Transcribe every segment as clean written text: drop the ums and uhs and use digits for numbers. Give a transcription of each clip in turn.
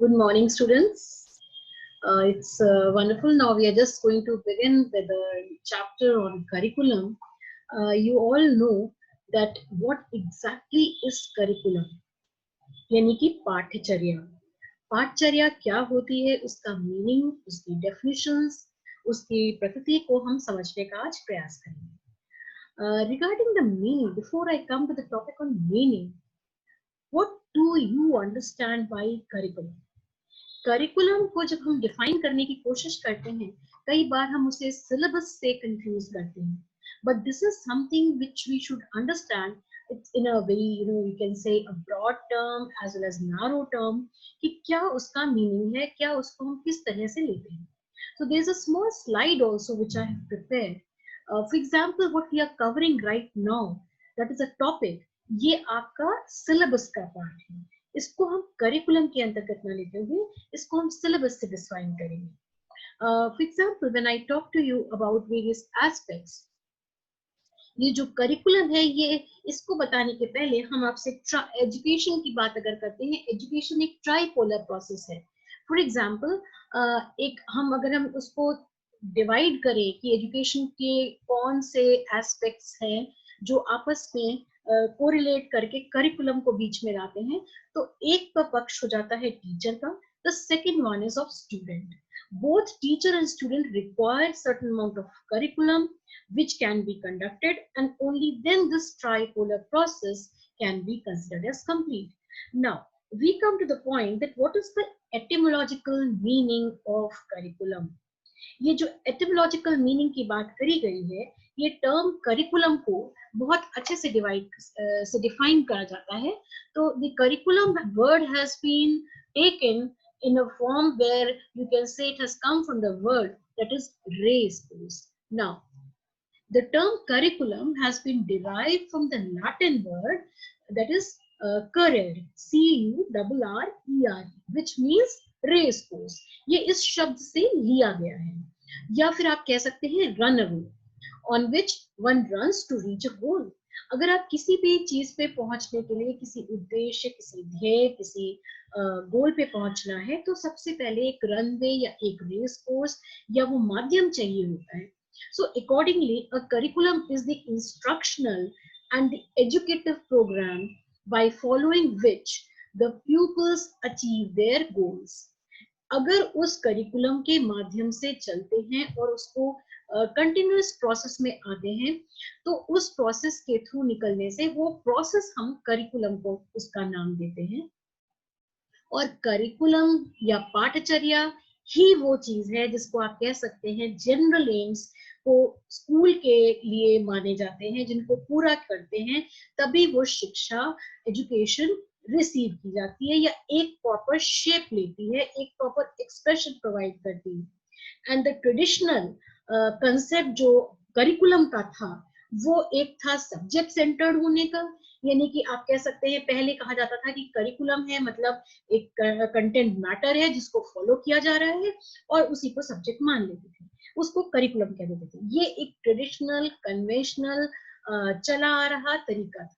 Good morning, students. It's wonderful. Now we are just going to begin with a chapter on curriculum. You all know that what exactly is curriculum, यानी कि पाठ्यचर्या. पाठ्यचर्या क्या होती है, उसका meaning, उसकी डेफिनेशंस, उसकी प्रकृति को हम समझने का आज प्रयास करेंगे. Regarding the meaning, before I come to the topic on meaning, what do you understand by curriculum? Curriculum को जब हम डिफाइन करने की कोशिश करते हैं, कई बार हम उसे सिलेबस से कंफ्यूज करते हैं, but this is something which we should understand. It's in a very we can say a broad term as well as narrow term, कि क्या उसका मीनिंग है, क्या उसको हम किस तरह से लेते हैं. So there's a small slide also which I have prepared. For example, what we are covering right now, that is a topic. ये आपका सिलेबस का पार्ट है. इसको हम करिकुलम के अंतर्गत न लेते हुए इसको हम सिलेबस से डिफाइन करेंगे. For example, when I talk to you about various aspects, ये जो करिकुलम है, ये इसको बताने के पहले हम आपसे एजुकेशन की बात अगर करते हैं, एजुकेशन एक ट्राइपोलर प्रोसेस है. फॉर एग्जांपल, एक अगर हम उसको डिवाइड करें कि एजुकेशन के कौन से एस्पेक्ट्स हैं जो आपस में कोरिलेट करके करिकुलम को बीच में लाते हैं, तो एक का पक्ष हो जाता है टीचर का. The second one is of student. Both teacher and student require certain amount of curriculum which can be conducted, and only then this tripolar process can be considered as complete. Now we come to the point that what is the etymological meaning of curriculum. ये जो एटिमोलॉजिकल meaning की बात करी गई है, ये term curriculum को बहुत अच्छे से डिफाइन करा जाता है. तो the curriculum word has been taken in a form where you can say it has come from the word that is res post. Now the term curriculum has been derived from the Latin word that is currere, C-U-R-R-E-R, which means race course. ये इस शब्द से लिया गया है. या फिर आप कह सकते हैं run away, on which one runs to reach a goal. अगर आप किसी भी चीज पे पहुंचने के लिए, किसी उद्देश्य, किसी ध्येय, किसी गोल पे पहुंचना है, तो सबसे पहले एक रनवे या एक रेस कोर्स या वो माध्यम चाहिए होता है. So accordingly, a curriculum is the instructional and the educative program by following which the pupils achieve their goals. अगर उस करिकुलम के माध्यम से चलते हैं और उसको कंटिन्यूअस प्रोसेस में आते हैं, तो उस प्रोसेस के थ्रू निकलने से वो प्रोसेस हम करिकुलम को उसका नाम देते हैं. और करिकुलम या पाठचर्या ही वो चीज है जिसको आप कह सकते हैं जनरल एम्स को स्कूल के लिए माने जाते हैं, जिनको पूरा करते हैं तभी वो शिक्षा, एजुकेशन रिसीव की जाती है या एक प्रॉपर शेप लेती है, एक प्रॉपर एक्सप्रेशन प्रोवाइड करती है. एंड द ट्रेडिशनल कंसेप्ट जो करिकुलम का था, वो एक था सब्जेक्ट सेंटर्ड होने का. यानी कि आप कह सकते हैं पहले कहा जाता था कि करिकुलम है मतलब एक कंटेंट मैटर है जिसको फॉलो किया जा रहा है और उसी को सब्जेक्ट मान लेते थे, उसको करिकुलम कह देते थे. ये एक ट्रेडिशनल कन्वेंशनल चला आ रहा तरीका था.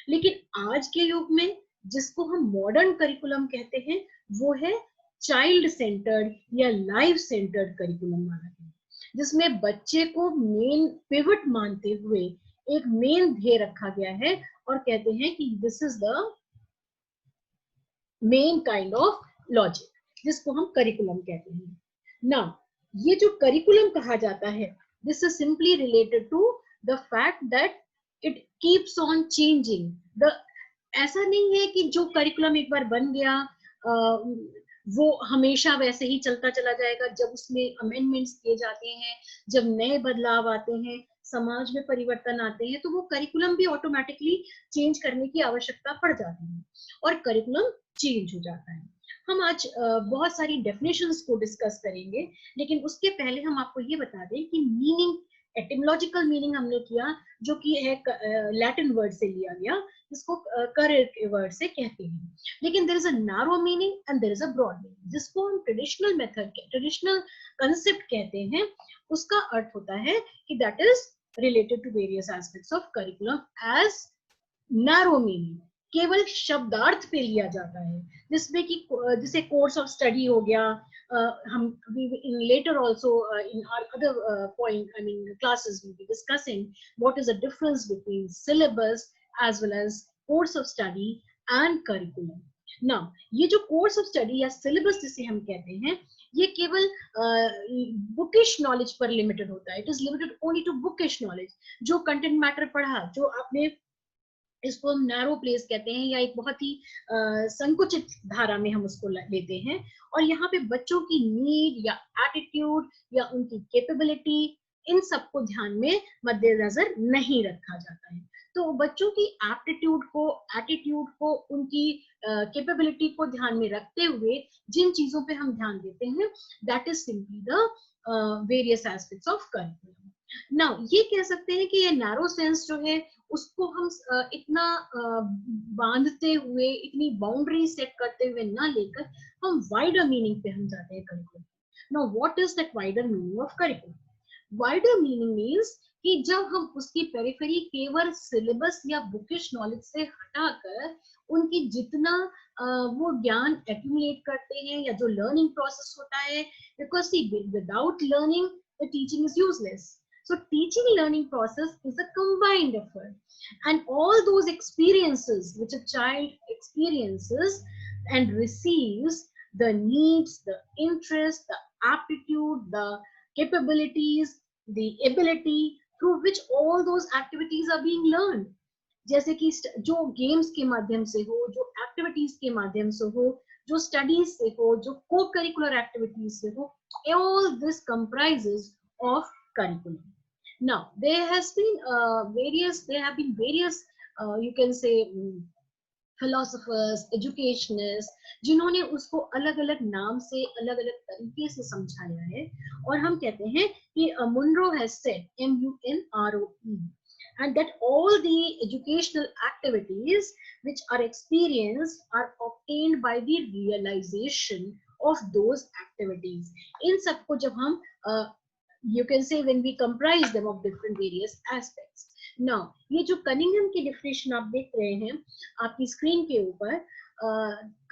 लेकिन आज के युग में जिसको हम मॉडर्न करिकुलम कहते हैं, वो है चाइल्ड सेंटर्ड या लाइफ सेंटर्ड करिकुलम माना गया, जिसमें बच्चे को मेन पिवट मानते हुए एक मेन ध्येय रखा गया है और कहते हैं कि this is the main kind of logic, जिसको हम करिकुलम कहते हैं. नाउ ये जो करिकुलम कहा जाता है, this is simply related to the fact that it keeps on changing. ऐसा नहीं है कि जो करिकुलम एक बार बन गया वो हमेशा वैसे ही चलता चला जाएगा. जब उसमें अमेंडमेंट्स किए जाते हैं, जब नए बदलाव आते हैं, समाज में परिवर्तन आते हैं, तो वो करिकुलम भी ऑटोमेटिकली चेंज करने की आवश्यकता पड़ जाती है और करिकुलम चेंज हो जाता है. हम आज बहुत सारी डेफिनेशंस को डिस्कस करेंगे, लेकिन उसके पहले हम आपको ये बता दें कि मीनिंग, एटिमोलॉजिकल मीनिंग हमने किया जो कि है लैटिन वर्ड से लिया गया, जिसको करियर के वर्ड से कहते हैं. लेकिन there is a narrow meaning and there is a broad meaning, जिसको हम ट्रेडिशनल मेथड, ट्रेडिशनल कंसेप्ट कहते हैं. उसका अर्थ होता है कि that is related to various aspects of curriculum as narrow meaning. केवल शब्दार्थ पे लिया जाता है, जिसमें कि जैसे कोर्स ऑफ स्टडी हो गया, हम in later also in our other point, I mean classes, we'll be discussing what is the difference between syllabus as well as course of study and curriculum. Now ये जो course of study या syllabus जिसे हम कहते हैं, ये केवल bookish knowledge पर लिमिटेड होता है. It is limited only to bookish knowledge. जो कंटेंट मैटर पढ़ा, जो आपने, इसको हम नैरो प्लेस कहते हैं, या एक बहुत ही संकुचित धारा में हम उसको लेते हैं. और यहाँ पे बच्चों की नीड या एटीट्यूड या उनकी कैपेबिलिटी, इन सबको ध्यान में मद्देनजर नहीं रखा जाता है. तो बच्चों की एप्टीट्यूड को, एटीट्यूड को, उनकी कैपेबिलिटी को ध्यान में रखते हुए जिन चीजों पे हम ध्यान देते हैं, that is simply the various aspects of curriculum. Now ये कह सकते हैं कि ये नैरो सेंस जो है उसको हम इतना बांधते हुए, इतनी बाउंड्री सेट करते हुए ना लेकर हम वाइडर मीनिंग पे हम जाते हैं curriculum. Now what is that wider meaning of curriculum? Wider meaning means कि जब हम उसकी पेरिफेरी केवल सिलेबस या बुकिश नॉलेज से हटाकर उनकी जितना वो ज्ञान एक्यूमुलेट करते हैं, या जो लर्निंग प्रोसेस होता है, because see without learning the teaching is useless. So teaching learning process is a combined effort, and all those experiences which a child experiences and receives, the needs, the interest, the aptitude, the capabilities, the ability through which all those activities are being learned. जैसे कि जो games के माध्यम से हो, जो activities के माध्यम से हो, जो स्टडीज से हो, जो को करिकुलर एक्टिविटीज से हो, all this comprises of curriculum. Now there have been various you can say philosophers, educationists, जिन्होंने उसको अलग अलग नाम से, अलग अलग तरीके से समझाया है. और हम कहते हैं कि Munro has said, MUNROE, and that all the educational activities which are experienced are obtained by the realization of those activities. In सबको जब हम you can say when we comprise them of different various aspects. Now ये जो Cunningham की definition आप देख रहे हैं आपकी स्क्रीन के ऊपर,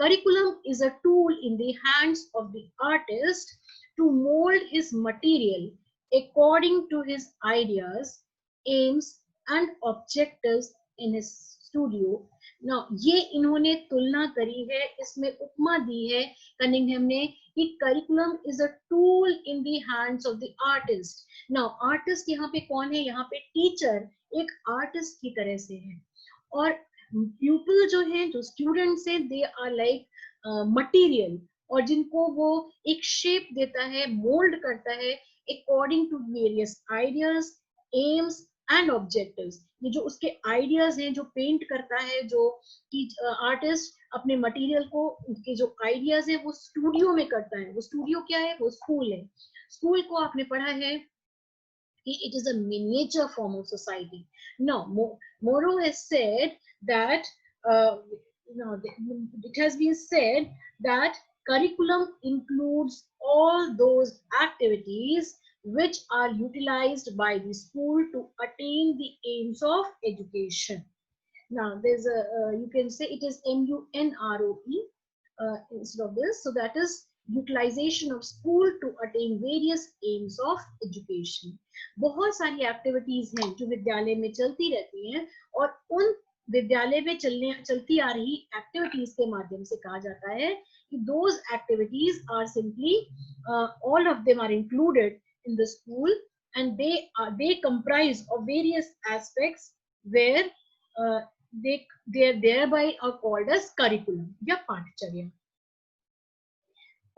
curriculum is a tool in the hands of the artist to mold his material according to his ideas, aims and objectives in his studio. Now ये इन्होंने तुलना करी है, इसमें उपमा दी है कनिंघम ने कि curriculum is a tool in the hands of the artist. Now artist यहाँ पे कौन है? यहाँ पे टीचर एक आर्टिस्ट की तरह से है, और प्यूपल जो है, जो स्टूडेंट्स हैं, दे आर लाइक मटेरियल, और जिनको वो एक शेप देता है, मोल्ड करता है according to various ideas, aims and objectives. ये जो उसके आइडियाज हैं, जो पेंट करता है, जो कि आर्टिस्ट अपने मटेरियल को, उनके जो आइडियाज है वो स्टूडियो में करता है. वो स्टूडियो क्या है? वो स्कूल है. स्कूल को आपने पढ़ा है कि it is a miniature form of society. Now Moro has said that it has been said that curriculum includes all those activities which are utilized by the school to attain the aims of education. Now there's a you can say it is MUNROE instead of this. So that is utilization of school to attain various aims of education. बहुत सारी activities हैं जो विद्यालय में चलती रहती हैं, और उन विद्यालय में चलती आ रही एक्टिविटीज के माध्यम से कहा जाता है कि those activities are simply all of them are included in the school, and they comprise of various aspects where they thereby are called as curriculum या पाठचर्या.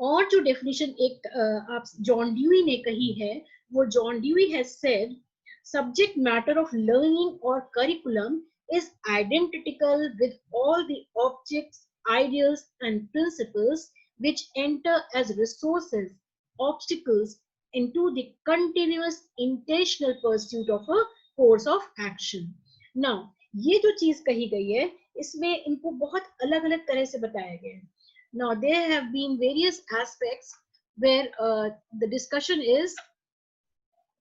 और जो डेफिनेशन एक आप जॉन ड्यूई ने कही है, वो John dewy has said subject matter of learning or curriculum is identical with all the objects, ideas and principles which enter as resources, obstacles into the continuous intentional pursuit of a course of action. Now ये जो चीज कही गई है, इसमें इनको बहुत अलग अलग तरह से बताया गया है. Now there have been various aspects where the discussion is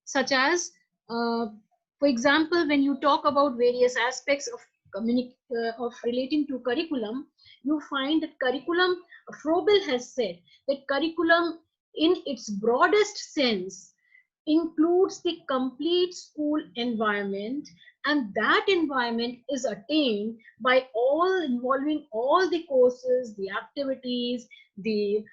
such as for example when you talk about various aspects of of relating to curriculum, you find that curriculum, Froebel has said that curriculum in its broadest sense includes the complete school environment, and that environment is attained by all involving all the courses, the activities, the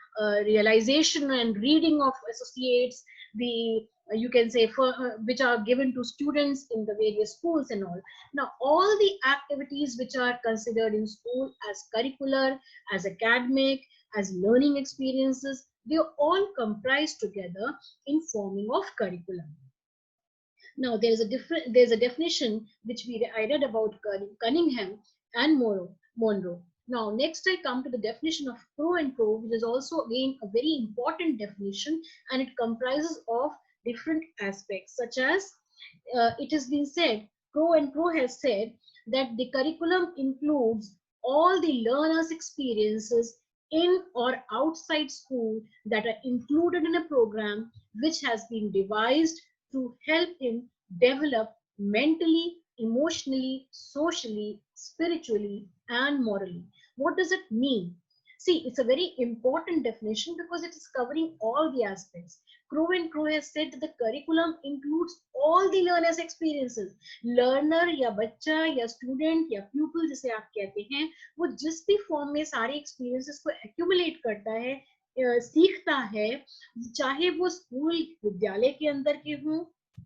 realization and reading of associates, the you can say for which are given to students in the various schools and all. Now all the activities which are considered in school as curricular, as academic, as learning experiences, they all comprise together in forming of curriculum. Now there's a definition which I read about Cunningham and Monroe. Now next I come to the definition of pro and pro, which is also again a very important definition, and it comprises of different aspects, such as it has been said, pro and pro has said that the curriculum includes all the learners' experiences in or outside school that are included in a program which has been devised to help him develop mentally, emotionally, socially, spiritually, and morally. What does it mean? See, it's a very important definition because it is covering all the aspects. Crow and Crow has said that the curriculum includes all the learners' experiences. Learner या बच्चा या student या pupil जिसे आप कहते हैं, वो जिस भी form में सारे experiences को accumulate करता है, सीखता है, चाहे वो स्कूल विद्यालय के अंदर के हों,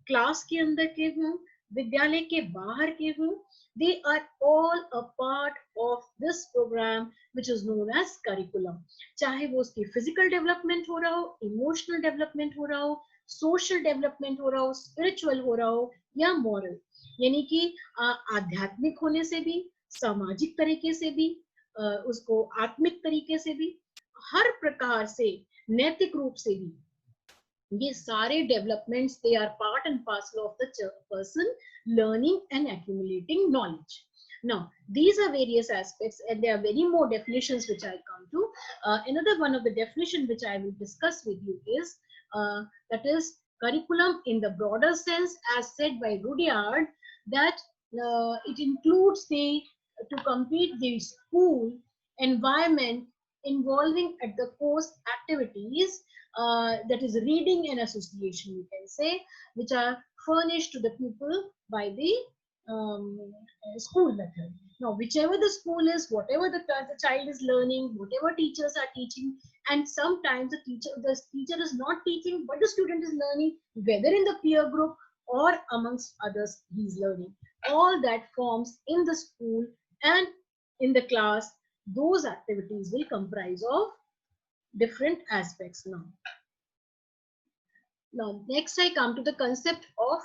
क्लास के अंदर के हों, विद्यालय के बाहर के हों, they are all a part of this program which is known as curriculum. चाहे वो उसकी physical development हो रहा हो, emotional development हो रहा हो, social development हो रहा हो, spiritual हो रहा हो या moral, यानी कि आध्यात्मिक होने से भी, सामाजिक तरीके से भी, उसको आत्मिक तरीके से भी, हर प्रकार से, नैतिक रूप से भी, ये सारे developments, they are part and parcel of the person learning and accumulating knowledge. Now these are various aspects, and there are many more definitions which I'll come to. Another one of the definition which I will discuss with you is that is curriculum in the broader sense, as said by Rudyard, that it includes to complete the school environment involving at the course activities, that is reading and association, you can say, which are furnished to the pupil by the school method. Now whichever the school is, whatever the child is learning, whatever teachers are teaching, and sometimes the teacher is not teaching but the student is learning, whether in the peer group or amongst others he is learning, all that forms in the school and in the class, those activities will comprise of different aspects. Now next I come to the concept of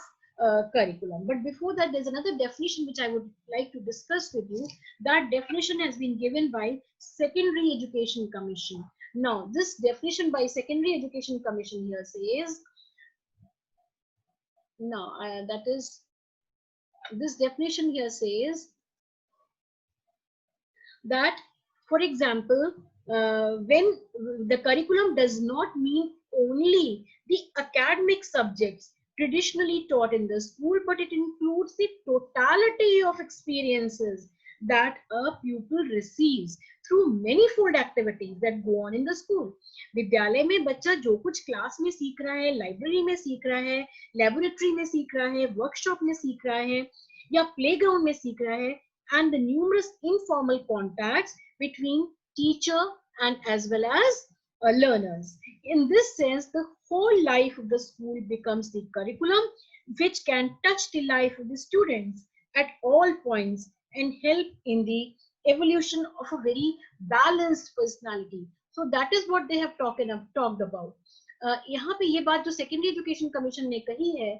curriculum, but before that there's another definition which I would like to discuss with you. That definition has been given by Secondary Education Commission. Now this definition by Secondary Education Commission here says, that is, this definition here says that, for example, when the curriculum does not mean only the academic subjects traditionally taught in the school, but it includes the totality of experiences that a pupil receives through manifold activities that go on in the school. विद्यालय में बच्चा जो कुछ class में सीख रहा है, library में सीख रहा है, लेबोरेटरी में सीख रहा है, वर्कशॉप में सीख रहा है, या प्लेग्राउंड में सीख रहा है, and the numerous informal contacts between teacher and as well as learners. In this sense, the whole life of the school becomes the curriculum, which can touch the life of the students at all points and help in the evolution of a very balanced personality. So that is what they have talked about. यहाँ पे ये बात जो secondary education commission ने कही है,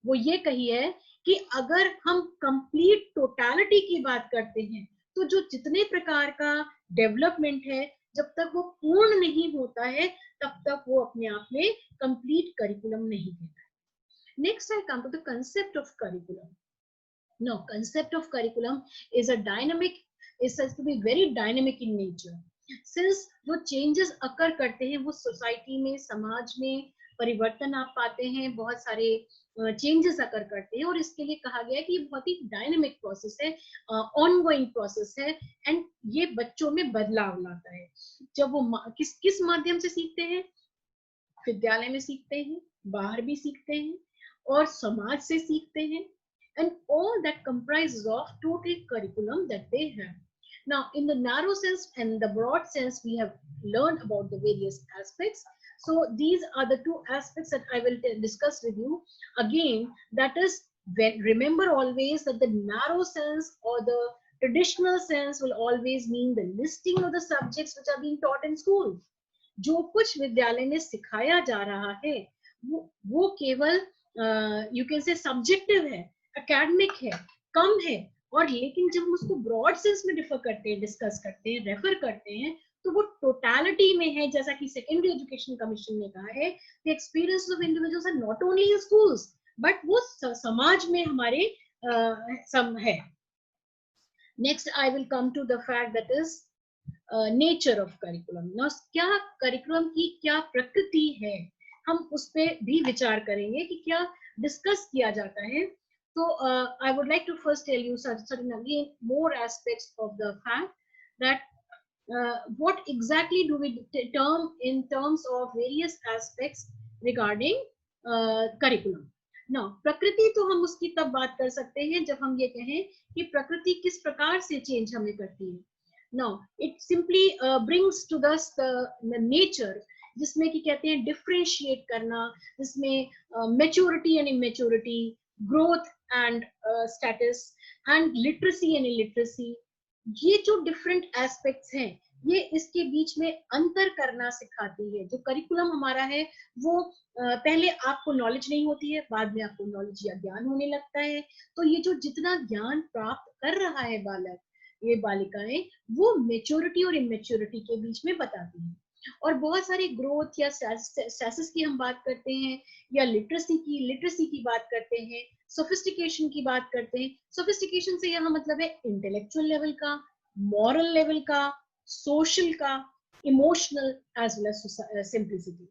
वो ये कही है कि अगर हम कंप्लीट टोटालिटी की बात करते हैं, तो जो जितने प्रकार का डेवलपमेंट है, जब तक वो पूर्ण नहीं होता है, तब तक वो अपने आप में कंप्लीट करिकुलम नहीं कहता है. Next I come to the concept of curriculum. Now concept of curriculum is a dynamic, is said to be very dynamic in nature. Since जो changes occur करते हैं वो सोसाइटी में, समाज में परिवर्तन आप पाते हैं, बहुत सारे चेंजेस अकर करते हैं, और इसके लिए कहा गया है कि ये बहुत ही डायनेमिक प्रोसेस है, ऑनगोइंग प्रोसेस है, एंड ये बच्चों में बदलाव लाता है। जब वो किस किस माध्यम से सीखते हैं, विद्यालय में सीखते हैं, बाहर भी सीखते हैं, और समाज से सीखते हैं, and all that comprises of total curriculum that they have. Now, in the narrow sense and the broad sense, we have learned about the various aspects. So these are the two aspects that I will discuss with you. Again, that is, remember always that the narrow sense or the traditional sense will always mean the listing of the subjects which are being taught in school. जो कुछ विद्यालय में सिखाया जा रहा है वो केवल यू कैन से सब्जेक्टिव है, एकेडमिक है, कम है, और लेकिन जब हम उसको ब्रॉड सेंस में डिफर करते हैं, डिस्कस करते हैं, रेफर करते हैं, तो वो टोटलिटी में है, जैसा कि सेकेंडरी एजुकेशन कमीशन ने कहा है, the experience of individuals are not only in schools but वो समाज में हमारे सम है. Next I will come to the fact that is nature of curriculum. क्या करिकुलम की क्या प्रकृति है, हम उस पर भी विचार करेंगे कि क्या डिस्कस किया जाता है. So I would like to first tell you certain again more aspects of the fact that what exactly do we term in terms of various aspects regarding curriculum. Now, प्रकृति तो हम उसकी तब बात कर सकते हैं जब हम ये कहें कि प्रकृति किस प्रकार से चेंज हमें करती है. Now, it simply brings to us the nature, जिसमें कि कहते हैं डिफरेंशिएट करना, जिसमें maturity and immaturity, growth and status, and literacy and illiteracy, ये जो डिफरेंट एस्पेक्ट्स हैं, ये इसके बीच में अंतर करना सिखाती है. जो करिकुलम हमारा है वो पहले आपको नॉलेज नहीं होती है, बाद में आपको नॉलेज या ज्ञान होने लगता है. तो ये जो जितना ज्ञान प्राप्त कर रहा है बालक, ये बालिकाएं, वो मेच्योरिटी और इमेच्योरिटी के बीच में बताती हैं. और बहुत सारे ग्रोथ या स्टेटस की हम बात करते हैं, या लिटरेसी की बात करते हैं, सोफिस्टिकेशन की बात करते हैं. सोफिस्टिकेशन से यहाँ मतलब है इंटेलेक्चुअल लेवल का, मॉरल लेवल का, सोशल का, emotional as well as simplicity.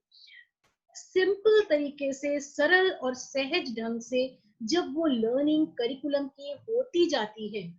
Simple तरीके से, सरल और सहज ढंग से जब वो लर्निंग करिकुलम की होती जाती है,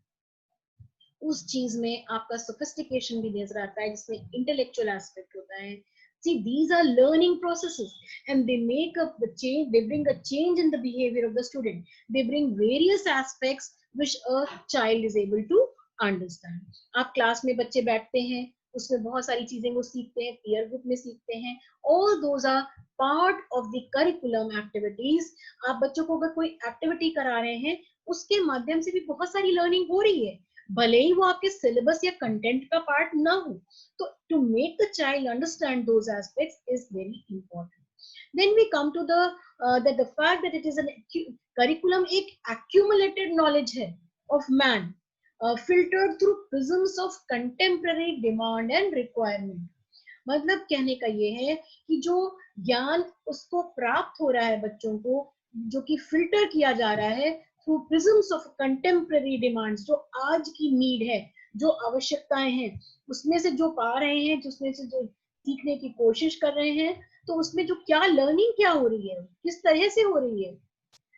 उस चीज में आपका सोफिस्टिकेशन भी नजर आता है, जिसमें इंटेलेक्चुअल एस्पेक्ट होता है. See, these are learning processes and they make up the change, they bring a change in the behavior of the student. They bring various aspects which a child is able to understand. आप class में बच्चे बैठते हैं, उसमें बहुत सारी चीजें वो सीखते हैं, पीयर ग्रुप में सीखते हैं. All those are part of the curriculum activities. आप बच्चों को अगर कोई एक्टिविटी करा रहे हैं, उसके माध्यम से भी बहुत सारी लर्निंग हो रही है, भले ही वो आपके सिलेबस या कंटेंट का पार्ट ना हो. तो to make the child understand those aspects is very important. Then we come to the fact that it is an curriculum एक एक्यूमुलेटेड नॉलेज है of man, filtered through prisms of contemporary demand and requirement. मतलब कहने का ये है कि जो ज्ञान उसको प्राप्त हो रहा है बच्चों को, जो कि फिल्टर किया जा रहा है through prisms of contemporary demands, जो आज की नीड है, जो आवश्यकताएं हैं, उसमें से जो पा रहे हैं, जिसमें से जो सीखने की कोशिश कर रहे हैं, तो उसमें जो क्या लर्निंग क्या हो रही है, किस तरह से हो रही है.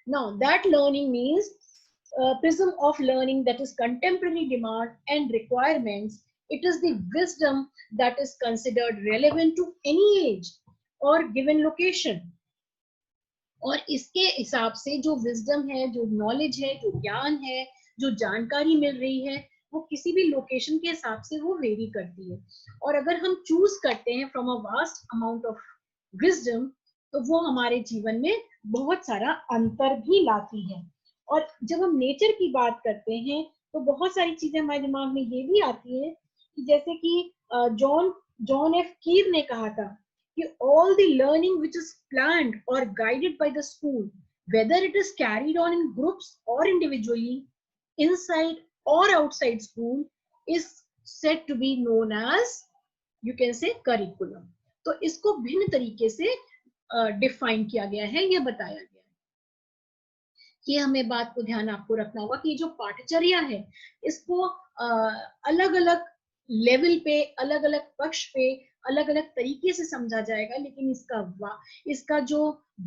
Now that learning means prism of learning that is contemporary demand and requirements. It is the wisdom that is considered relevant to any age or given location. और इसके हिसाब से जो विजडम है, जो नॉलेज है, जो ज्ञान है, जो जानकारी मिल रही है, वो किसी भी लोकेशन के हिसाब से वो वेरी करती है. और अगर हम चूज करते हैं from a vast amount of wisdom, तो वो हमारे जीवन में बहुत सारा अंतर भी लाती है. और जब हम नेचर की बात करते हैं, तो बहुत सारी चीजें हमारे दिमाग में ये भी आती है कि जैसे कि जॉन एफ कीर ने कहा था कि all the learning which is planned or guided by the school, whether it is carried on in groups or individually, inside or outside school, is said to be known as, you can say, curriculum. तो इसको भिन्न तरीके से define किया गया है, ये बताया गया है. ये हमें बात को ध्यान आपको रखना होगा कि जो पाठचर्या है, इसको अलग अलग लेवल पे, अलग अलग पक्ष पे अलग अलग तरीके से समझा जाएगा, लेकिन इसका जो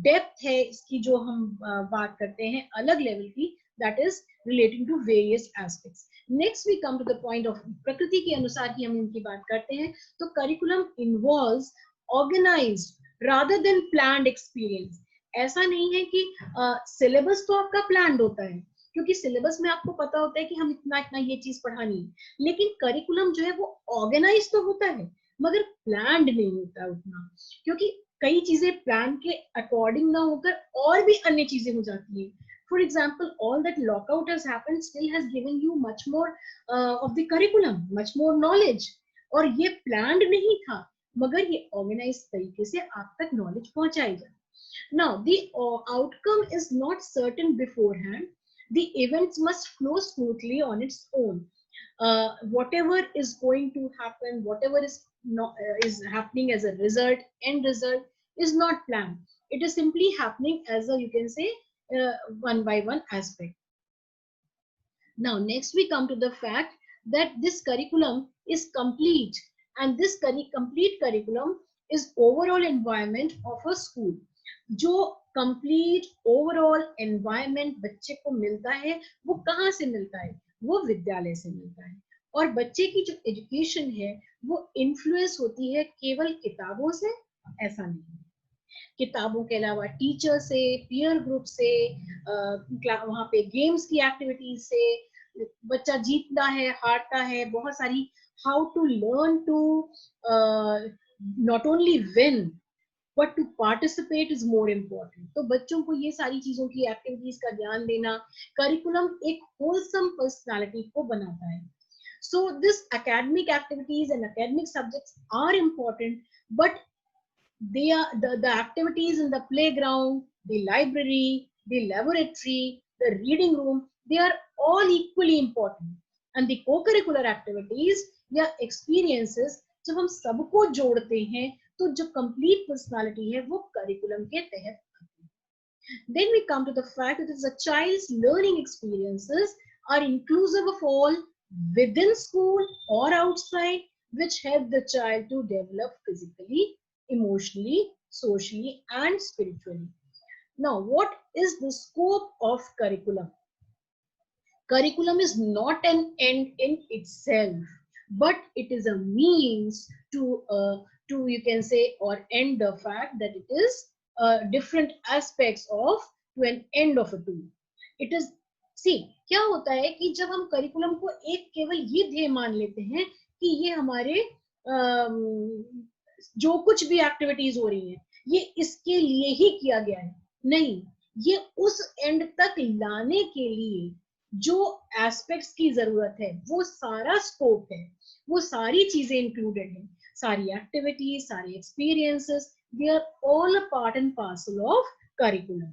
डेप्थ है, इसकी जो हम बात करते हैं अलग लेवल की, that is relating to various aspects. Next we come to the point of प्रकृति के अनुसार ही हम इनकी बात करते हैं. तो curriculum involves organised rather than planned experience. ऐसा नहीं है कि सिलेबस तो आपका प्लान्ड होता है, क्योंकि सिलेबस में आपको पता होता है कि हम इतना इतना ये चीज पढ़ानी है, लेकिन करिकुलम जो है वो ऑर्गेनाइज तो होता है मगर प्लान्ड नहीं होता उतना, क्योंकि कई चीजें प्लान के अकॉर्डिंग ना होकर और भी अन्य चीजें हो जाती है. For example, all that lockout has happened still has given you much more of the curriculum, much more knowledge. और ये प्लान्ड नहीं था, मगर ये ऑर्गेनाइज तरीके से आप तक नॉलेज पहुंचाई जाए. Now, the outcome is not certain beforehand. The events must flow smoothly on its own. Whatever is going to happen, whatever is not, is happening as a result, end result, is not planned. It is simply happening as a, you can say, one by one aspect. Now, next we come to the fact that this curriculum is complete, and this complete curriculum is overall environment of a school. जो complete overall environment बच्चे को मिलता है, वो कहाँ से मिलता है? वो विद्यालय से मिलता है. और बच्चे की जो एजुकेशन है वो इन्फ्लुएंस होती है केवल किताबों से, ऐसा नहीं. किताबों के अलावा टीचर से, पीयर ग्रुप से, वहाँ पे गेम्स की एक्टिविटीज से, बच्चा जीतता है, हारता है, बहुत सारी how to learn to not only win but to participate is more important. तो बच्चों को ये सारी चीजों की एक्टिविटीज का ध्यान देना, करिकुलम एक होलसम पर्सनालिटी को बनाता है. So this academic activities and academic subjects are important, but they are the activities in the playground, the library, the laboratory, the reading room, they are all equally important. And the co-curricular activities या experiences जब हम सबको जोड़ते हैं तो जो complete personality है वो curriculum के तहत आती है. Then we come to the fact that the child's learning experiences are inclusive of all within school or outside, which help the child to develop physically, emotionally, socially, and spiritually. Now, what is the scope of curriculum? Curriculum is not an end in itself, but it is a means to you can say or end the fact that it is different aspects of to an end of a tool. It is, see, क्या होता है कि जब हम curriculum को एक केवल ये ध्येय मान लेते हैं कि ये हमारे जो कुछ भी एक्टिविटीज हो रही हैं ये इसके लिए ही किया गया है, नहीं, ये उस एंड तक लाने के लिए जो एस्पेक्ट्स की जरूरत है वो सारा स्कोप है, वो सारी चीजें इंक्लूडेड है, सारी एक्टिविटीज, सारे experiences, they are all a part and parcel of curriculum.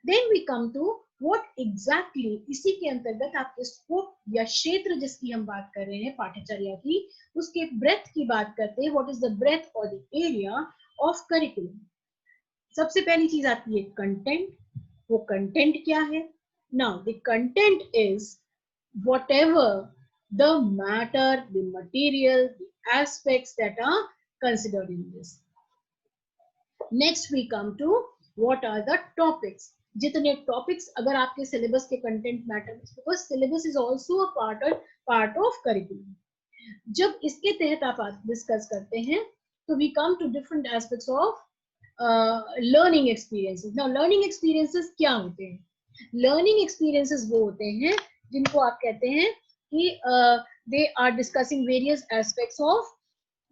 Then we come to what exactly, इसी के अंतर्गत आपके स्कोप या क्षेत्र जिसकी हम बात कर रहे हैं पाठ्यचर्या की, उसके ब्रेथ की बात करते हैं. व्हाट इज द ब्रेथ और द एरिया ऑफ करिकुलम? सबसे पहली चीज आती है कंटेंट. वो कंटेंट क्या है? Now, the content is whatever the matter, the material, the aspects that are considered in this. Next, we come to what are the topics. जितने topics अगर आपके syllabus के content matter, because syllabus is also a part of curriculum. जब इसके तहत आप discuss करते हैं तो we come to different aspects of learning experiences. Now, learning experiences क्या होते हैं? लर्निंग एक्सपीरियंसेस वो होते हैं जिनको आप कहते हैं कि they are discussing various aspects of,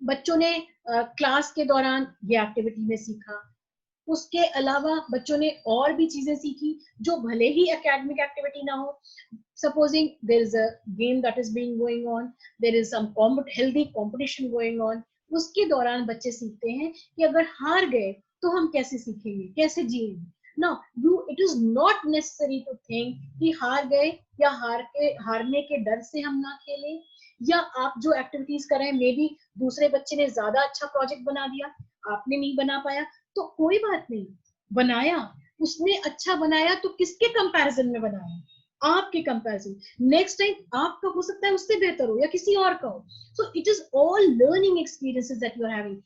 बच्चों ने क्लास के दौरान ये एक्टिविटी में सीखा, उसके अलावा बच्चों ने और भी चीजें सीखी जो भले ही एकेडमिक एक्टिविटी ना हो. Supposing there is a game that is being going on, there is some healthy competition going on, उसके दौरान बच्चे सीखते हैं कि अगर हार गए तो हम कैसे सीखेंगे, कैसे जिएंगे. Now, it is not necessary to think कि हार गए या हारने के डर से हम ना खेलें, या आप जो एक्टिविटीज कर रहे हैं मे बी दूसरे बच्चे ने ज्यादा अच्छा प्रोजेक्ट बना दिया, आपने नहीं बना पाया, तो कोई बात नहीं, बनाया, उसने अच्छा बनाया तो किसके कंपैरिजन में बनाया? आपके कंपैरिजन, नेक्स्ट टाइम आपका हो सकता है उससे बेहतर हो या किसी और का हो. So it is all learning experiences that you are having.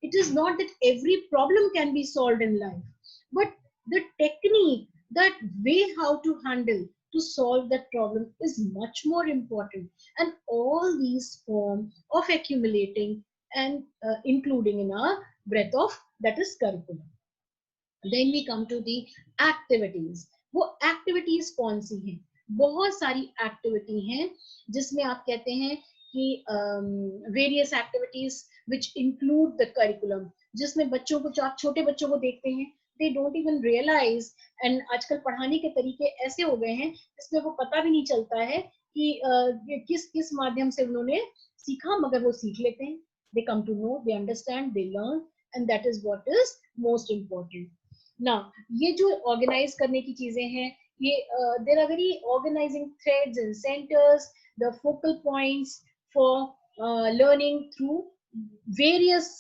It is not that every problem can be solved in life, but the technique, that way how to handle to solve that problem is much more important. And all these form of accumulating and including in our breadth of, that is curriculum. Then we come to the activities. वो activities कौन सी हैं? बहुत सारी activity हैं जिसमें आप कहते हैं कि various activities which include the curriculum, जिसमें बच्चों को, जो आप छोटे बच्चों को देखते हैं, they don't even realize, and आजकल पढ़ाने के तरीके ऐसे हो गए हैं जिसमें वो पता भी नहीं चलता है कि किस किस माध्यम से उन्होंने सीखा, मगर वो सीख लेते हैं. They come to know, they understand, they learn, and that is what is most important. ना ये जो ऑर्गेनाइज करने की चीजें हैं, ये there are very organising threads and centres, the focal points for learning through various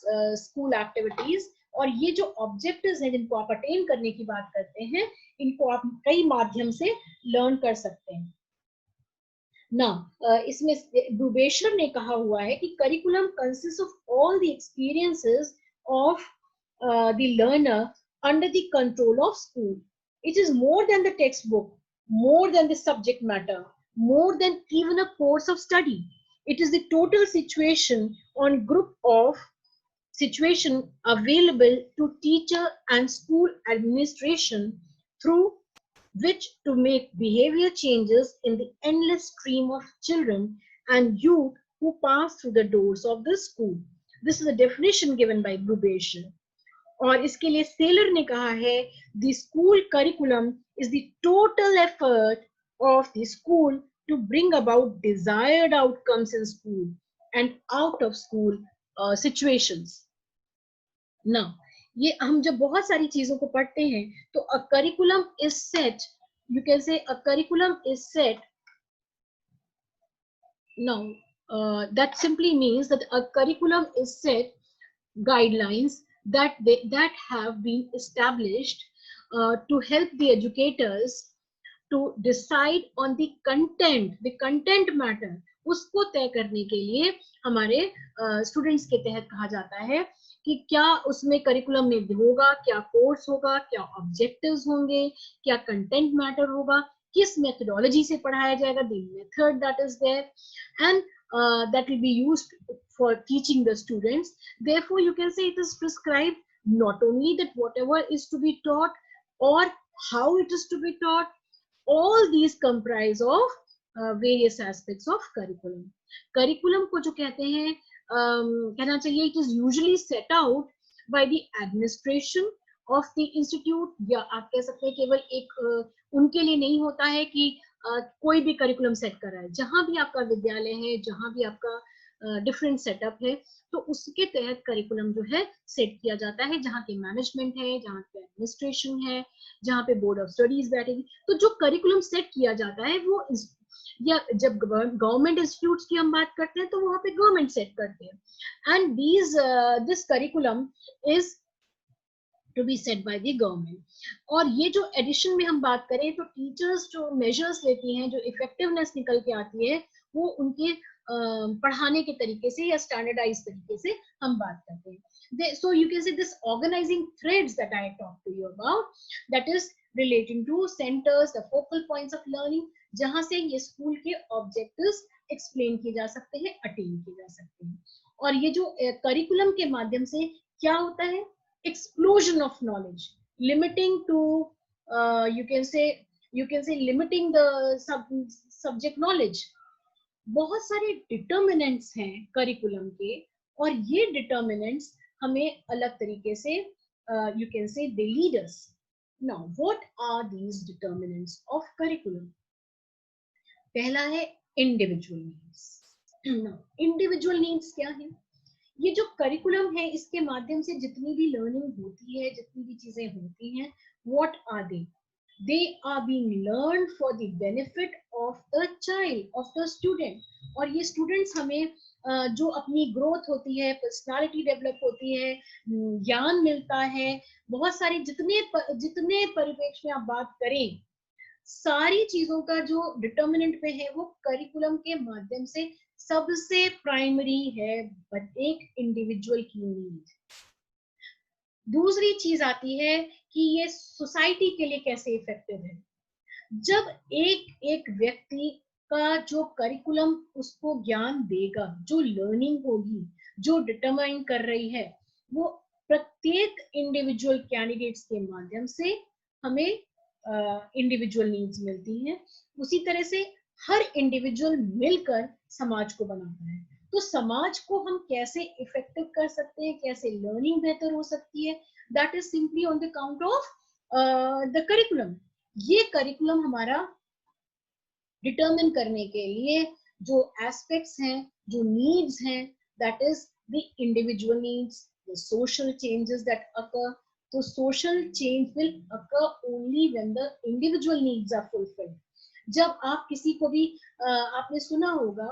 school activities. और ये जो ऑब्जेक्टिव्स हैं जिनको आप अटेन करने की बात करते हैं, इनको आप कई माध्यम से लर्न कर सकते हैं ना. इसमें ब्रूबेशर ने कहा हुआ है कि curriculum consist of all the experiences of the learner under the control of school. It is more than the textbook, more than the subject matter, more than even a course of study. It is the total situation on group of situation available to teacher and school administration, through which to make behavior changes in the endless stream of children and youth who pass through the doors of the school. This is a definition given by Brubesher. और इसके लिए seller ने कहा है, the school curriculum is the total effort of the school to bring about desired outcomes in school and out of school situations. ना ये हम जब बहुत सारी चीजों को पढ़ते हैं तो a curriculum is set, you can say a curriculum is set. Now that simply means that a curriculum is set guidelines that have been established to help the educators to decide on the content matter. उसको तय करने के लिए हमारे students के तहत कहा जाता है कि क्या उसमें करिकुलम में होगा, क्या कोर्स होगा, क्या ऑब्जेक्टिव्स होंगे, क्या कंटेंट मैटर होगा, किस मेथोडोलॉजी से पढ़ाया जाएगा, the method that is there, and that will be used for teaching the students. Therefore, you can say it is prescribed not only that whatever is to be taught or how it is to be taught, all these comprise of various aspects of curriculum. Curriculum को जो कहते हैं, कहना चाहिए, it is usually set out by the administration of the institute, या आप कह सकते हैं केवल एक उनके लिए नहीं होता है कि कोई भी करिकुलम सेट कर रहा है. जहां भी आपका विद्यालय है, जहां भी आपका डिफरेंट सेटअप है, तो उसके तहत करिकुलम जो है सेट किया जाता है, जहाँ पे मैनेजमेंट है, जहाँ पे एडमिनिस्ट्रेशन है, जहाँ पे बोर्ड ऑफ स्टडीज बैठेगी. तो जो करिकुलम सेट किया जाता है वो या जब गवर्नमेंट इंस्टीट्यूट्स की हम बात करते हैं तो वहां पे गवर्नमेंट सेट करते हैं. And this curriculum is to be set by the government. और ये जो एडिशन में हम बात करें तो टीचर्स जो मेजर्स लेती हैं, जो इफेक्टिवनेस निकल के आती है, वो उनके पढ़ाने के तरीके से या स्टैंडर्डाइज तरीके से हम बात करते हैं. So you can say this organizing threads that I talked to you about, that is relating to centers, the focal points of learning, जहां से ये स्कूल के ऑब्जेक्टिव्स एक्सप्लेन किए जा सकते हैं, अटेन किए जा सकते हैं. और ये जो करिकुलम के माध्यम से क्या होता है, explosion of knowledge, limiting to you can say limiting the subject knowledge. बहुत सारे डिटर्मिनेंट्स हैं करिकुलम के, और ये डिटर्मिनेंट्स हमें अलग तरीके से you can say they lead us. Now what are these determinants of curriculum? पहला है individual needs. Now individual needs क्या है? ये जो करिकुलम है, इसके माध्यम से जितनी भी लर्निंग होती है, जितनी भी चीजें होती हैं, what are they? They are being learned for the benefit of the child, of the student. और ये स्टूडेंट्स हमें जो अपनी ग्रोथ होती है, पर्सनालिटी डेवलप होती है, ज्ञान मिलता है, बहुत सारे जितने परिप्रेक्ष्य में आप बात करें, सारी चीजों का जो डिटर्मिनेंट पे है वो करिकुलम के माध्यम से सबसे प्राइमरी है, बट एक इंडिविजुअल की नीड। दूसरी चीज आती है कि ये सोसाइटी के लिए कैसे इफेक्टिव है। जब एक एक व्यक्ति का जो करिकुलम उसको ज्ञान देगा, जो लर्निंग होगी, जो डिटरमाइन कर रही है, वो प्रत्येक इंडिविजुअल कैंडिडेट्स के माध्यम से हमें इंडिविजुअल नीड्स मिलती हैं। उसी तरह से हर इंडिविजुअल मिलकर समाज को बनाता है। तो समाज को हम कैसे इफेक्टिव कर सकते हैं, कैसे लर्निंग बेहतर हो सकती है, that is simply on the count of the curriculum. ये करिकुलम हमारा डिटरमिन करने के लिए जो एस्पेक्ट्स हैं, जो नीड्स हैं, that is the individual needs, the social changes that occur. तो social change will occur only when the individual needs are fulfilled. जब आप किसी को भी आपने सुना होगा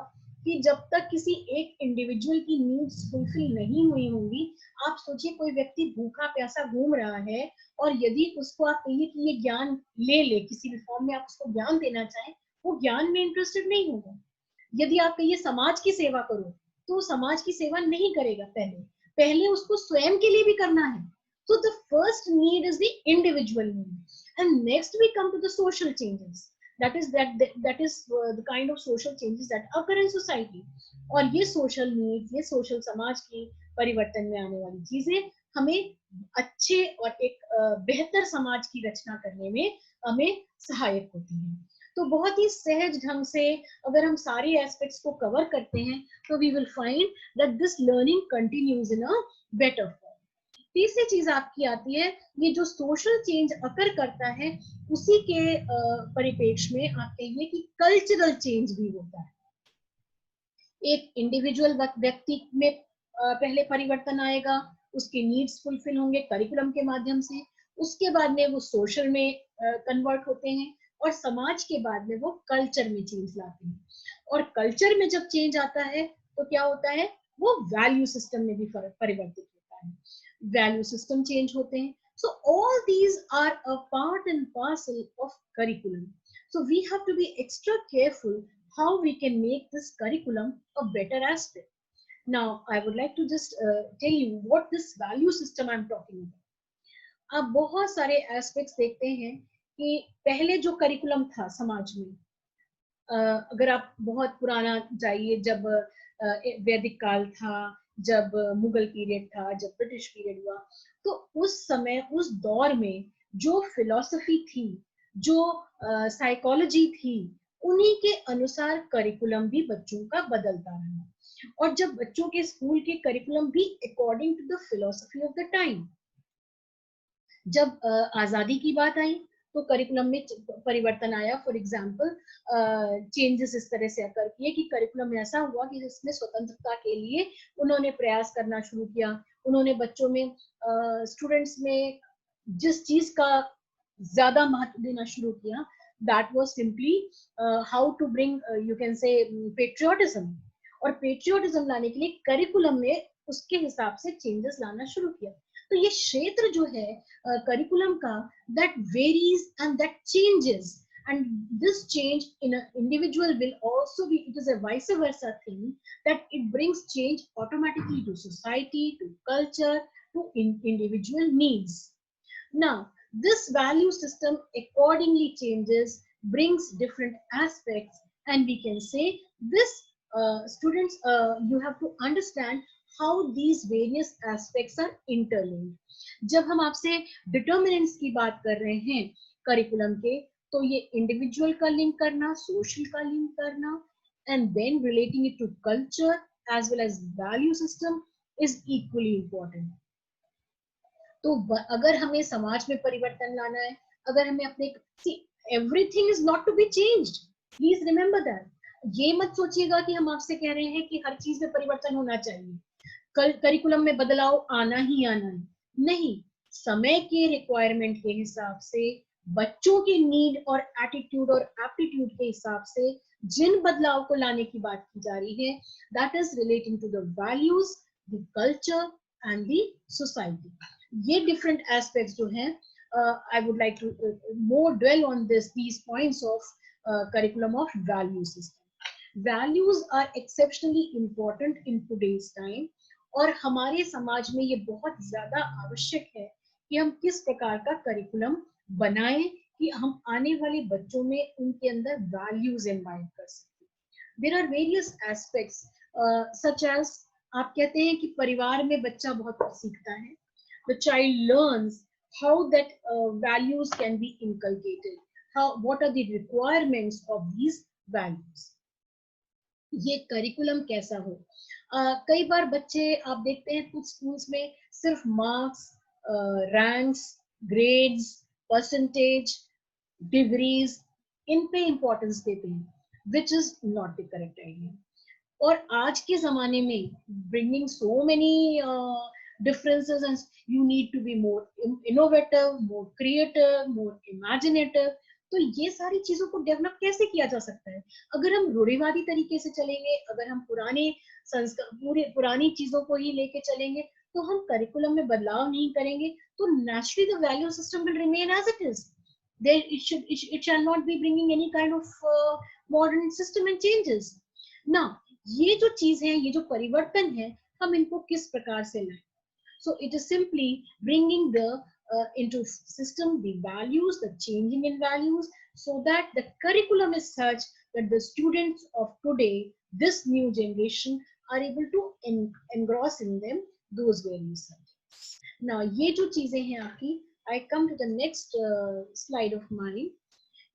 कि जब तक किसी एक इंडिविजुअल की नीड्स फुलफिल नहीं हुई होंगी, आप सोचिए कोई व्यक्ति भूखा प्यासा घूम रहा है और यदि उसको आप कहिए कि ये ज्ञान ले ले, किसी भी फॉर्म में आप उसको ज्ञान देना चाहें, वो ज्ञान में इंटरेस्टेड नहीं होगा। यदि आप कहिए समाज की सेवा करो, तो समाज की सेवा नहीं करेगा। पहले पहले उसको स्वयं के लिए भी करना है। So the first need is the individual need, and next we come to the social changes. That is the kind of social changes that occur in society. और ये social needs, ये social समाज की परिवर्तन में आने वाली चीजें हमें अच्छे और एक बेहतर समाज की रचना करने में हमें सहायक होती हैं। तो बहुत ही सहज ढंग से अगर हम सारे एस्पेक्ट्स को कवर करते हैं, तो we will find that this learning continues in a better form. तीसरी चीज आपकी आती है, ये जो सोशल चेंज अकर करता है, उसी के परिपेक्ष में आप कहिए कि कल्चरल चेंज भी होता है। एक इंडिविजुअल व्यक्ति में पहले परिवर्तन आएगा, उसके नीड्स फुलफिल होंगे करिकुलम के माध्यम से, उसके बाद में वो सोशल में कन्वर्ट होते हैं, और समाज के बाद में वो कल्चर में चेंज लाते हैं। और कल्चर में जब चेंज आता है तो क्या होता है, वो वैल्यू सिस्टम में भी परिवर्तित होता है, वैल्यू सिस्टम चेंज होते हैं। So all these are a part and parcel of curriculum. So we have to be extra careful how we can make this curriculum a better aspect. Now I would like to just tell you what this value system I'm talking about. आप बहुत सारे aspects देखते हैं कि पहले जो curriculum था समाज में, अगर आप बहुत पुराना जाइए, जब वैदिक काल था, जब मुगल पीरियड था, जब ब्रिटिश पीरियड हुआ, तो उस समय उस दौर में जो फिलॉसफी थी, जो साइकोलॉजी थी, उन्हीं के अनुसार करिकुलम भी बच्चों का बदलता रहा। और जब बच्चों के स्कूल के करिकुलम भी according to the philosophy of the time, जब आजादी की बात आई तो करिकुलम में परिवर्तन आया। फॉर एग्जाम्पल चेंजेस इस तरह से अकर किए कि करिकुलम में ऐसा हुआ कि जिसमें स्वतंत्रता के लिए उन्होंने प्रयास करना शुरू किया। उन्होंने बच्चों में, स्टूडेंट्स में जिस चीज का ज्यादा महत्व देना शुरू किया, that was simply how to bring, you can say, patriotism. और पेट्रियोटिज्म लाने के लिए करिकुलम में उसके हिसाब से चेंजेस लाना शुरू किया। तो ये क्षेत्र जो है करिकुलम का, that varies and that changes, and this change in an individual will also be, it is a vice versa thing, that it brings change automatically to society, to culture, to individual needs. Now this value system accordingly changes, brings different aspects, and we can say this, students, you have to understand how these various aspects are interlinked. जब हम आपसे determinants की बात कर रहे हैं curriculum के, तो ये इंडिविजुअल का लिंक करना, सोशल का लिंक करना, and then relating it to culture as well as value system is equally important. तो अगर हमें समाज में परिवर्तन लाना है, अगर हमें अपने, everything is not to be changed, please remember that. ये मत सोचिएगा कि हम आपसे कह रहे हैं कि हर चीज में परिवर्तन होना चाहिए, करिकुलम में बदलाव आना ही आना है, नहीं। समय के रिक्वायरमेंट के हिसाब से, बच्चों के नीड और एटीट्यूड और एप्टीट्यूड के हिसाब से जिन बदलाव को लाने की बात की जा रही है, that is relating to the values, the culture and the society. ये डिफरेंट एस्पेक्ट्स जो हैं I would like to more dwell on these points of curriculum of value system. Values are exceptionally important in today's time, और हमारे समाज में ये बहुत ज्यादा आवश्यक है कि हम किस प्रकार का करिकुलम बनाएं कि हम आने वाले बच्चों में उनके अंदर वैल्यूज इम्बाइब कर सकें. There are various aspects such as, आप कहते हैं कि परिवार में बच्चा बहुत कुछ सीखता है. The child learns how that values can be inculcated, what are the requirements of these values. ये करिकुलम कैसा हो. कई बार बच्चे आप देखते हैं कुछ स्कूल्स में सिर्फ marks, ranks, grades, percentage, degrees, इन पे इम्पोर्टेंस देते हैं, which is not the correct idea. और आज के जमाने में bringing so many differences, and you need to be more innovative, more creative, more imaginative. तो ये सारी चीजों को डेवलप कैसे किया जा सकता है? अगर हम रूढ़िवादी तरीके से चलेंगे, अगर हम पुराने संस्कार पुरानी चीजों को ही लेके चलेंगे, तो हम करिकुलम में बदलाव नहीं करेंगे, तो naturally the value system will remain as it is. There it shall not be bringing any kind of modern system and changes. Now ये जो चीज है, ये जो परिवर्तन है, हम इनको किस प्रकार से लाएं? So it is simply bringing the into system the values, the changing in values, so that the curriculum is such that the students of today, this new generation, are able to engross in them those various subjects. Now ये जो चीजें हैं आपकी, I come to the next slide of mine.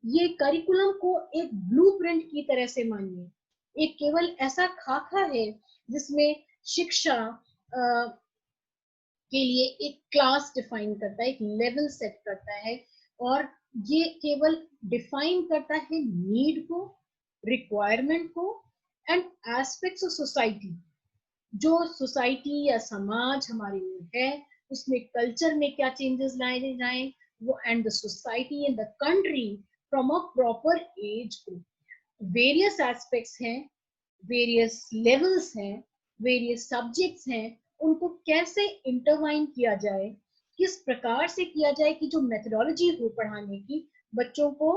ये curriculum को एक blueprint की तरह से मानिए, एक केवल ऐसा खाका है जिसमें शिक्षा के लिए एक क्लास डिफाइन करता है, एक लेवल सेट करता है, और ये केवल डिफाइन करता है नीड को, रिक्वायरमेंट को, एंड एस्पेक्ट्स ऑफ सोसाइटी. जो सोसाइटी या समाज हमारे में है, उसमें कल्चर में क्या चेंजेस लाए जाएं, वो, and the society and the country from a proper age group. Various aspects हैं, वेरियस लेवल्स हैं, वेरियस सब्जेक्ट्स हैं, उनको कैसे इंटरवाइन किया जाए, किस प्रकार से किया जाए कि जो मेथोडोलॉजी हो पढ़ाने की, बच्चों को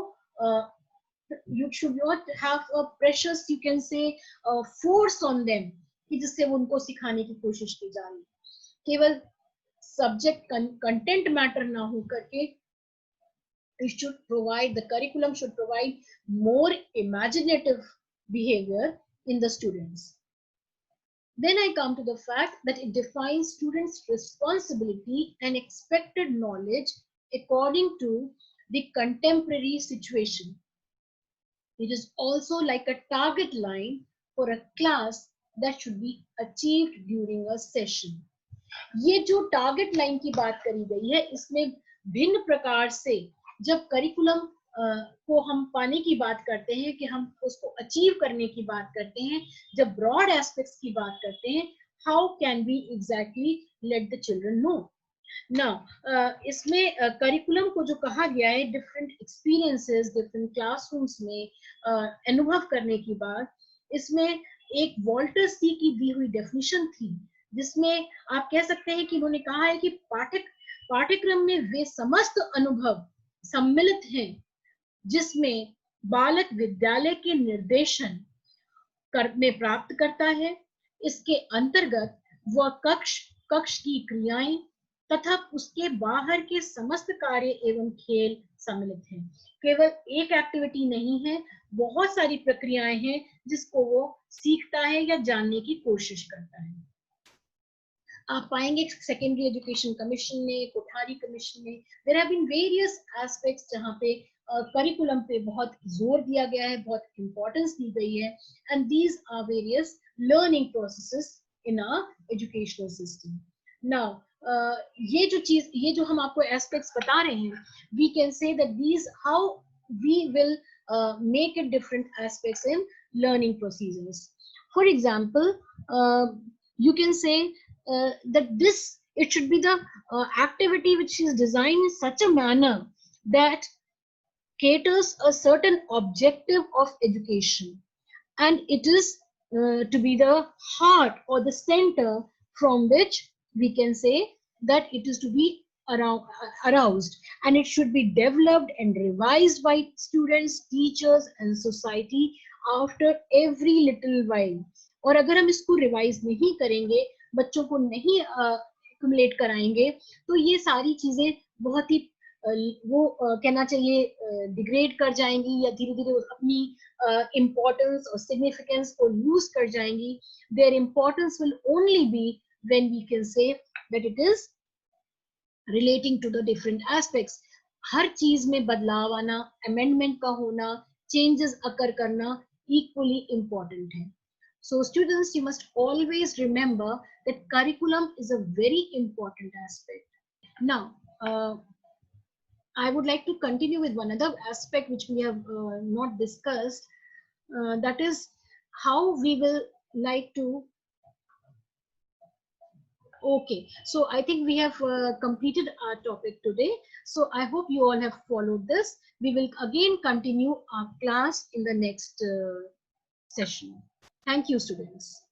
you should not have a precious, you can say, force on them, कि जिससे वो उनको सिखाने की कोशिश की जा रही है. केवल सब्जेक्ट कंटेंट मैटर ना हो करके, it should provide, the curriculum should provide more imaginative behavior in the students. Then I come to the fact that it defines students' responsibility and expected knowledge according to the contemporary situation. It is also like a target line for a class that should be achieved during a session. ये जो target line की बात करी गई है, इसमें भिन्न प्रकार से जब करिकुलम को हम पाने की बात करते हैं, कि हम उसको अचीव करने की बात करते हैं, जब ब्रॉड एस्पेक्ट्स की बात करते हैं, how can we exactly let the children know. Now इसमें करिकुलम को जो कहा गया है, डिफरेंट एक्सपीरियंसेस, डिफरेंट क्लासरूम्स में अनुभव करने की बात, इसमें एक वॉल्टर सी की दी हुई डेफिनेशन थी, जिसमें आप कह सकते हैं कि उन्होंने कहा है कि पाठ्यक्रम में वे समस्त अनुभव सम्मिलित हैं जिसमें बालक विद्यालय के निर्देशन में प्राप्त करता है. इसके अंतर्गत वह कक्ष की क्रियाएं तथा उसके बाहर के समस्त कार्य एवं खेल सम्मिलित हैं. केवल एक एक्टिविटी नहीं है, बहुत सारी प्रक्रियाएं हैं जिसको वो सीखता है या जानने की कोशिश करता है. आप पाएंगे सेकेंडरी एजुकेशन कमीशन में, कोठारी कमीशन में, there have been various aspects जहाँ पे करिकुलम पे बहुत जोर दिया गया है, बहुत इंपॉर्टेंस दी गई है, and these are various learning processes in our educational system. Now ये जो हम आपको एस्पेक्ट्स बता रहे हैं, we can say that these how we will make it different aspects in learning procedures. For example, you can say that it should be the activity which is designed in such a manner that caters a certain objective of education, and it is to be the heart or the center from which we can say that it is to be aroused, and it should be developed and revised by students, teachers and society after every little while. और अगर हम इसको revise नहीं करेंगे, बच्चों को नहीं accumulate कराएंगे, तो ये सारी चीजें बहुत ही वो कहना चाहिए डिग्रेड कर जाएंगी या धीरे धीरे अपनी इम्पोर्टेंस और सिग्निफिकेंस को लूज कर जाएंगी. Their importance will only be when we can say that it is relating to the different aspects. हर चीज में बदलाव आना, अमेंडमेंट का होना, चेंजेस अकर करना equally important है. So students, you must always remember that curriculum is a very important aspect. Now, I would like to continue with one other aspect which we have not discussed. That is how we will like to. Okay, so I think we have completed our topic today. So I hope you all have followed this. We will again continue our class in the next session. Thank you, students.